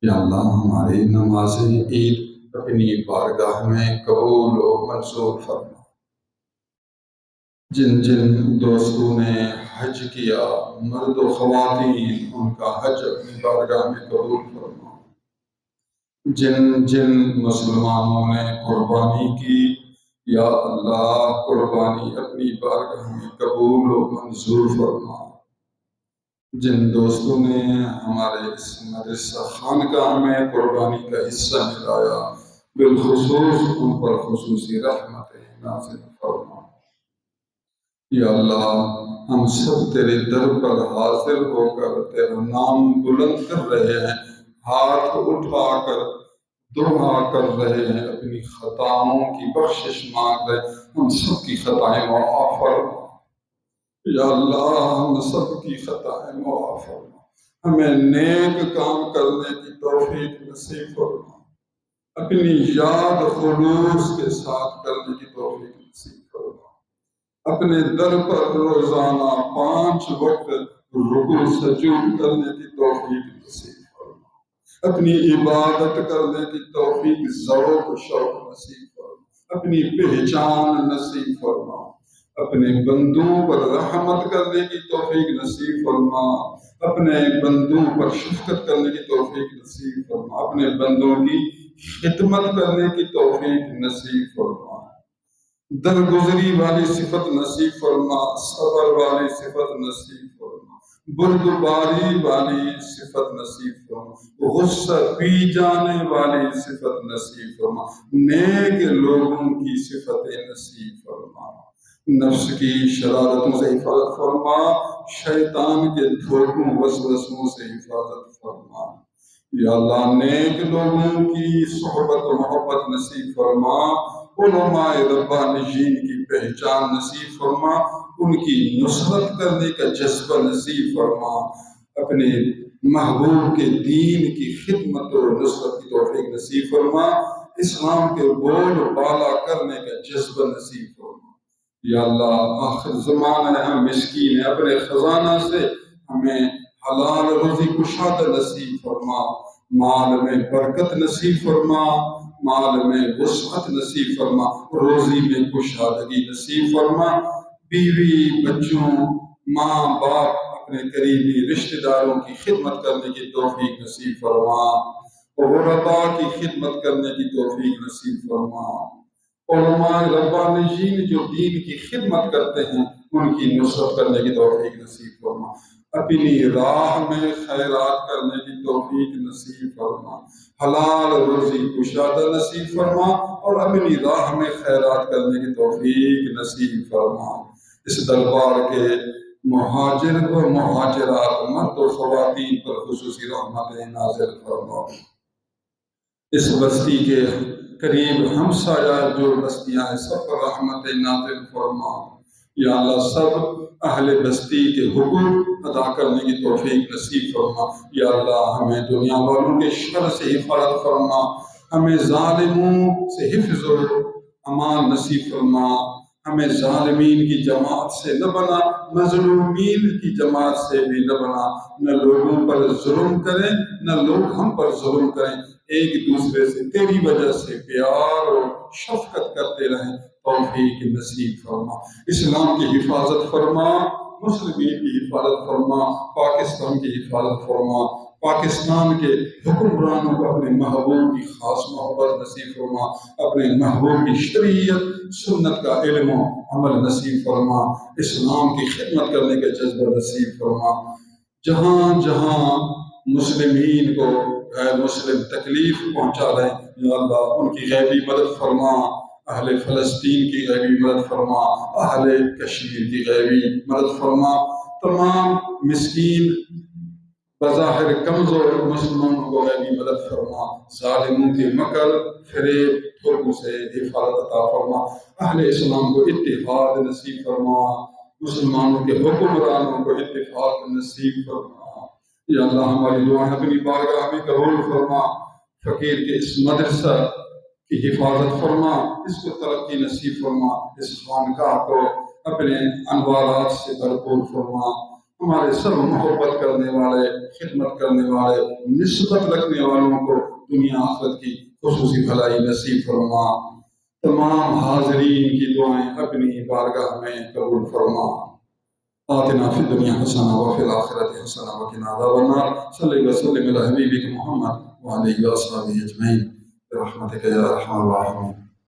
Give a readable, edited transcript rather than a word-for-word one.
یا اللہ ہماری نماز عید اپنی بارگاہ میں قبول و منظور فرما۔ جن جن دوستوں نے حج کیا، مرد و خواتین، ان کا حج اپنی بارگاہ میں قبول فرما۔ جن جن مسلمانوں نے قربانی کی، یا اللہ قربانی اپنی بارگاہ میں قبول و منظور فرما۔ جن دوستوں نے ہمارے اس مدرسہ خانقاہ میں قربانی کا حصہ ملایا، بالخصوص ان پر خصوصی رحمت نازل فرما۔ یا اللہ ہم سب تیرے در پر حاضر ہو کر تیرا نام بلند کر رہے ہیں، ہاتھ اٹھا کر دعا کر رہے ہیں، اپنی خطاؤں کی بخشش مانگ رہے ہیں۔ ہم سب کی خطائیں معاف فرما۔ یا اللہ ہم سب کی خطائیں معاف فرما، ہمیں نیک کام کرنے کی توفیق نصیب فرما، اپنی یاد خلوص کے ساتھ کرنے کی توفیق نصیب فرما، اپنے در پر روزانہ 5 وقت رکوع سجود کرنے کی توفیق نصیب فرما، اپنی عبادت کرنے کی توفیق ذوق و شوق نصیب فرما، اپنی پہچان نصیب فرما، اپنے بندوں پر رحمت کرنے کی توفیق نصیب فرما، اپنے بندوں پر شفقت کرنے کی توفیق نصیب فرما، اپنے بندوں کی خدمت کرنے کی توفیق نصیب فرما، درگزری والی صفت نصیب فرما، صبر والی صفت نصیب فرما، بردباری والی صفت نصیب فرما، غصہ پی جانے والی صفت نصیب فرما، نیک لوگوں کی صفتیں نصیب فرما، نفس کی شرارتوں سے حفاظت فرما، شیطان کے دھوکوں وسوسوں سے حفاظت فرما۔ یا اللہ نیک لوگوں کی صحبت و محبت نصیب فرما، علماء ربانیین کی پہچان نصیب فرما، ان کی نصرت کرنے کا جذبہ نصیب فرما، اپنے محبوب کے دین کی خدمت و نصرت کی توفیق نصیب فرما، اسلام کے بول بالا کرنے کا جذبہ نصیب فرما۔ یا اللہ آخر زمانہ ہے، ہم مسکین ہیں، اپنے خزانہ سے ہمیں حلال روزی کشادہ نصیب فرما، مال میں برکت نصیب فرما، مال میں وسعت نصیب فرما، روزی میں کشادگی نصیب فرما، بیوی بچوں ماں باپ اپنے قریبی رشتہ داروں کی خدمت کرنے کی توفیق نصیب فرما، غرباء کی خدمت کرنے کی توفیق نصیب فرما، علماء ربانیین جو دین کی خدمت کرتے ہیں ان کی نصرت کرنے کی توفیق نصیب فرما، اپنی راہ میں خیرات کرنے کی توفیق نصیب فرما، حلال روزی کشادہ نصیب فرما، اور اپنی راہ میں خیرات کرنے کی توفیق نصیب فرما۔ اس دربار کے مہاجر و مہاجرات مرد و خواتین پر خصوصی رحمتیں نازل فرما، اس بستی کے قریب ہمسایہ جو بستیاں ہیں سب پر رحمت نازل فرما۔ یا اللہ سب اہل بستی کے حقوق ادا کرنے کی توفیق نصیب فرما۔ یا اللہ ہمیں دنیا والوں کے شر سے حفاظت فرما، ہمیں ظالموں سے حفظ و امان نصیب فرما، ہمیں ظالمین کی جماعت سے نہ بنا، مظلومین کی جماعت سے بھی نہ بنا، نہ لوگوں پر ظلم کریں نہ لوگ ہم پر ظلم کریں، ایک دوسرے سے تیری وجہ سے پیار اور شفقت کرتے رہیں، توفیق نصیب فرما، اسلام کی حفاظت فرما، مسلمین کی حفاظت فرما، پاکستان کی حفاظت فرما، پاکستان کے حکمرانوں کو اپنے محبوب کی خاص محبت نصیب فرما، اپنے محبوب کی شریعت سنت کا علم و عمل نصیب فرما، اسلام کی خدمت کرنے کا جذبہ نصیب فرما، جہاں جہاں مسلمین کو غیر مسلم تکلیف پہنچا رہے ہیں یا اللہ ان کی غیبی مدد فرما، اہل فلسطین کی غیبی مدد فرما، اہل کشمیر کی غیبی مدد فرما، تمام مسکین بظاہر کمزور مسلمانوں کو غیبی مدد فرما، ظالموں کے مکر فریب دھوکوں سے حفاظت عطا فرما، اہل اسلام کو اتحاد نصیب فرما، مسلمانوں کے حکمرانوں کو اتفاق نصیب فرما۔ یا اللہ ہماری دعائیں اپنی بارگاہ میں قبول فرما، فقیر کے اس مدرسہ کی حفاظت فرما، اس کو ترقی نصیب فرما، اس خانقاہ کو اپنے انوارات سے بھرپور فرما، ہمارے سب محبت کرنے والے، خدمت کرنے والے، نسبت رکھنے والوں کو دنیا آخرت کی خصوصی بھلائی نصیب فرما۔ تمام حاضرین کی دعائیں اپنی بارگاہ میں قبول فرما۔ آتنا فی الدنیا حسنہ وفی الآخرۃ حسنہ وقنا عذاب النار۔ صلی وسلم علی حبیبک محمد وعلیہ وصحبہ اجمعین برحمتک یا ارحم الراحمین۔